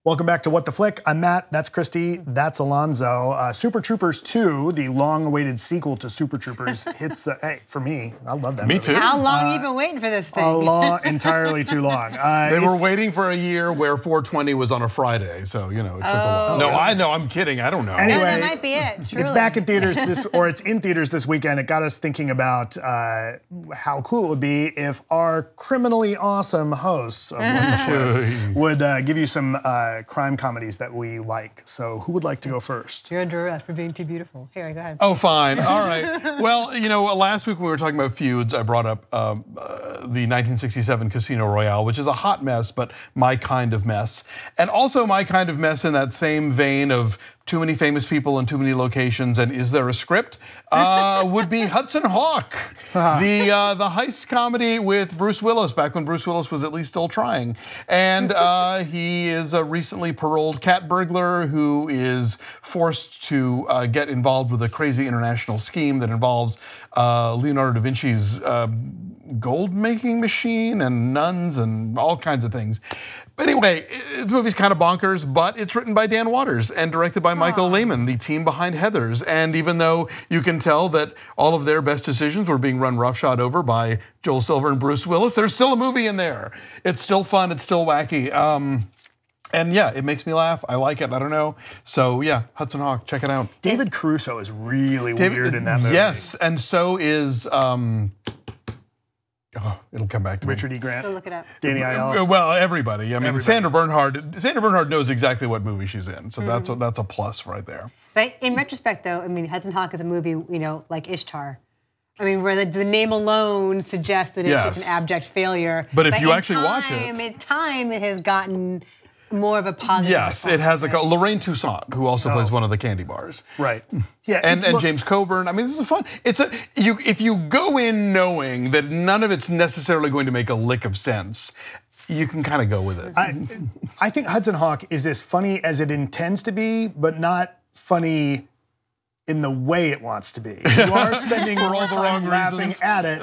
Welcome back to What the Flick. I'm Matt, that's Christy, that's Alonso. Super Troopers 2, the long-awaited sequel to Super Troopers, hits, hey, for me, I love that movie. Me too. How long have you been waiting for this thing? Entirely too long. They were waiting for a year where 420 was on a Friday, so, you know, it took a while. No, I know, I'm kidding, I don't know. Anyway, no, that might be it, truly. It's back in theaters it's in theaters this weekend. It got us thinking about how cool it would be if our criminally awesome hosts of What the Flick would give you some crime comedies that we like. So who would like to go first? You're under arrest for being too beautiful. Here, go ahead. Oh, fine. All right. Well, you know, last week when we were talking about feuds, I brought up the 1967 Casino Royale, which is a hot mess, but my kind of mess. And also my kind of mess in that same vein of too many famous people in too many locations, and is there a script? Would be Hudson Hawk, the heist comedy with Bruce Willis, back when Bruce Willis was at least still trying. And he is a recently paroled cat burglar who is forced to get involved with a crazy international scheme that involves Leonardo da Vinci's gold making machine and nuns and all kinds of things. But anyway, the movie's kind of bonkers, but it's written by Dan Waters and directed by Michael Lehman, the team behind Heathers. And even though you can tell that all of their best decisions were being run roughshod over by Joel Silver and Bruce Willis, there's still a movie in there. It's still fun, it's still wacky. And yeah, it makes me laugh. I like it. I don't know. So yeah, Hudson Hawk, check it out. David Caruso is really weird in that movie. Yes, and so is it'll come back to Richard me. E. Grant. Go look it up. Danny Aiello. Well, everybody. I mean, Sandra Bernhard knows exactly what movie she's in, so that's a plus right there. But in retrospect, though, I mean, Hudson Hawk is a movie, you know, like Ishtar. I mean, where the name alone suggests that it's just an abject failure. But if you actually watch it, in time, it has gotten more of a positive. Yes, it has a Lorraine Toussaint, who also plays one of the candy bars. Right. Yeah. And James Coburn. I mean, this is fun. If you go in knowing that none of it's necessarily going to make a lick of sense, you can kind of go with it. I think Hudson Hawk is as funny as it intends to be, but not funny in the way it wants to be. You are spending more time laughing at it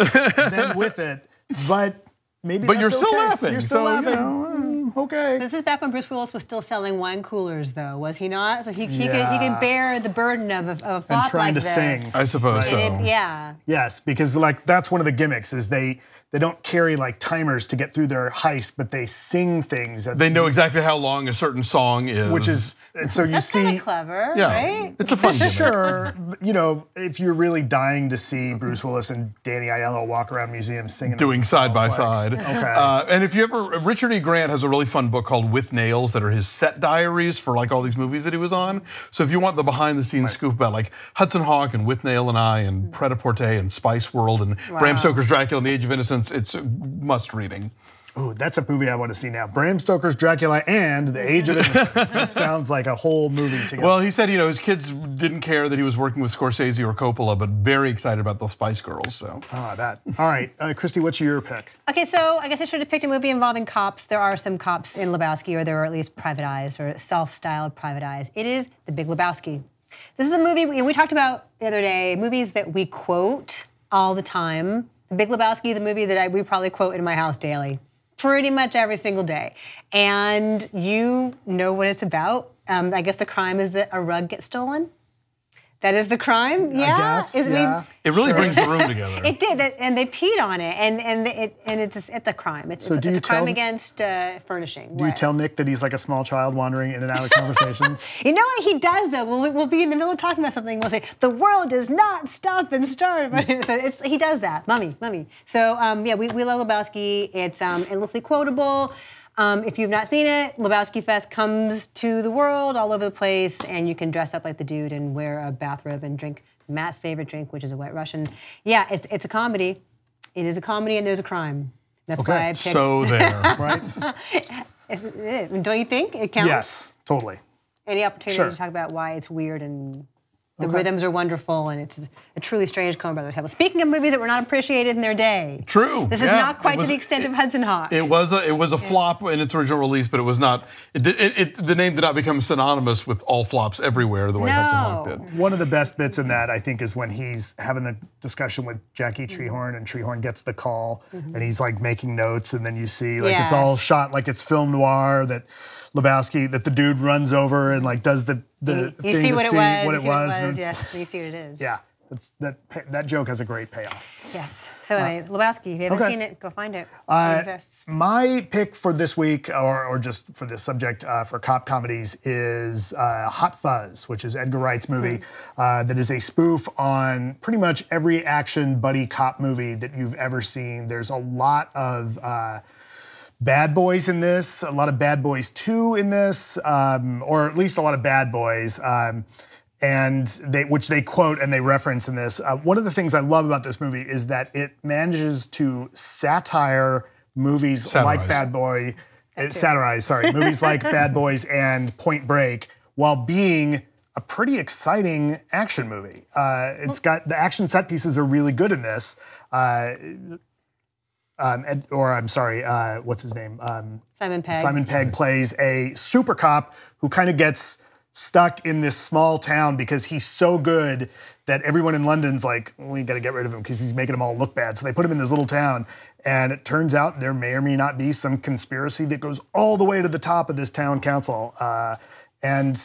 than with it, but maybe that's you're still laughing. You're still laughing. You know, okay. This is back when Bruce Willis was still selling wine coolers, though, was he not? So he can bear the burden of a flop and trying like to this. sing. I suppose so. Yeah. Yes, because like that's one of the gimmicks is they don't carry like timers to get through their heist, but they sing things. They know exactly how long a certain song is. Which is, and so you That's see. kind of clever, right? It's a fun gimmick. Sure, you know, if you're really dying to see Bruce Willis and Danny Aiello walk around museums singing. Doing side by side. Okay. And if you ever, Richard E. Grant has a really fun book called With Nails that are his set diaries for like all these movies that he was on. So if you want the behind the scenes scoop about like Hudson Hawk and With Nail and I and Pret-a-Porter and Spice World and Bram Stoker's Dracula and the Age of Innocence, it's must reading. Ooh, that's a movie I want to see now. Bram Stoker's Dracula and The Age of Innocence. That sounds like a whole movie together. Well, he said, you know, his kids didn't care that he was working with Scorsese or Coppola, but very excited about those Spice Girls. So. Oh, that. All right, Christy, what's your pick? Okay, so I guess I should have picked a movie involving cops. There are some cops in Lebowski, or there are at least private eyes, or self-styled private eyes. It is The Big Lebowski. This is a movie we talked about the other day, movies that we quote all the time. The Big Lebowski is a movie that we probably quote in my house daily. Pretty much every single day. And you know what it's about. I guess the crime is that a rug gets stolen. That is the crime? Yeah? I guess, yeah. It really brings the room together. It did, and they peed on it, and it's a crime. It's a crime against furnishing. Do you tell Nick that he's like a small child wandering in and out of conversations? You know what he does though? We'll be in the middle of talking about something. We'll say the world does not stop and start. He does that, mummy. So yeah, we love Lebowski. It's endlessly quotable. If you've not seen it, Lebowski Fest comes to the world all over the place, and you can dress up like the dude and wear a bathrobe and drink Matt's favorite drink, which is a White Russian. Yeah, it's a comedy. It is a comedy, and there's a crime. That's why I picked. So there, right? Don't you think it counts? Yes, totally. Any opportunity to talk about why it's weird and the rhythms are wonderful, and it's a truly strange Coen Brothers tale. Speaking of movies that were not appreciated in their day. True. This is not quite to the extent of Hudson Hawk. It was a flop in its original release, but it was not. The name did not become synonymous with all flops everywhere the way Hudson Hawk did. One of the best bits in that, I think, is when he's having the discussion with Jackie Treehorn, and Treehorn gets the call, and he's like making notes, and then you see like it's all shot like it's film noir that. Lebowski, that the dude runs over and like does the you thing see to what it see was, what you it see what was. it and was, it's- yeah, you see what it is. Yeah, that joke has a great payoff. Yes. So anyway, Lebowski, if you haven't okay. seen it, go find it. It exists. My pick for this week, or just for this subject for cop comedies, is Hot Fuzz, which is Edgar Wright's movie that is a spoof on pretty much every action buddy cop movie that you've ever seen. There's a lot of bad boys in this, a lot of Bad Boys 2 in this, or at least a lot of Bad Boys. Which they quote and they reference in this. One of the things I love about this movie is that it manages to satire movies like Bad Boy, movies like Bad Boys and Point Break, while being a pretty exciting action movie. It's got the action set pieces are really good in this. What's his name? Simon Pegg. Simon Pegg plays a super cop who kind of gets stuck in this small town because he's so good that everyone in London's like, we got to get rid of him because he's making them all look bad. So they put him in this little town, and it turns out there may or may not be some conspiracy that goes all the way to the top of this town council. And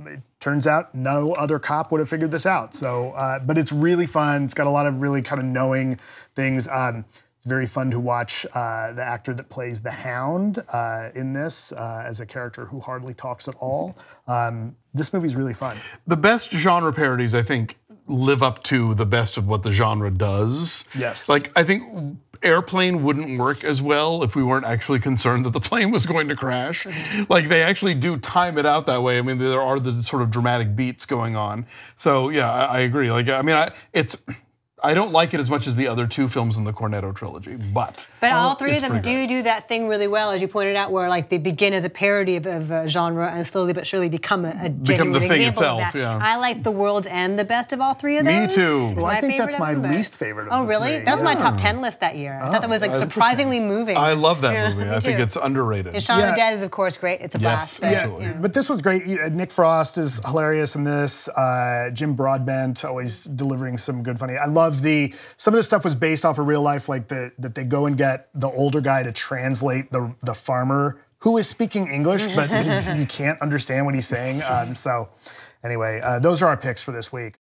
it turns out no other cop would have figured this out. So, but it's really fun. It's got a lot of really kind of knowing things. It's very fun to watch the actor that plays the Hound in this as a character who hardly talks at all. This movie's really fun. The best genre parodies, I think, live up to the best of what the genre does. Yes. Like, I think Airplane wouldn't work as well if we weren't actually concerned that the plane was going to crash. Like, they actually do time it out that way. I mean, there are the sort of dramatic beats going on. So, yeah, I agree. Like, I mean, I don't like it as much as the other two films in the Cornetto trilogy, but all three of them do that thing really well, as you pointed out, where like they begin as a parody of a genre and slowly but surely become a genuine the thing example itself. of that. Yeah. I like The World's End the best of all three of those. Me too. It's Well, my I think that's favorite my of them, but- least favorite of Oh, the really? three. That was my top 10 list that year. I thought that was like surprisingly moving. I love that Yeah, movie. me I think too. it's underrated. And Shaun of Yeah. the Dead is, of course, great. It's a blast. Yes, but, absolutely. But this was great. Nick Frost is hilarious in this. Jim Broadbent always delivering some good funny. I love some of the stuff was based off of real life, like that they go and get the older guy to translate the farmer who is speaking English, but you can't understand what he's saying. So anyway, those are our picks for this week.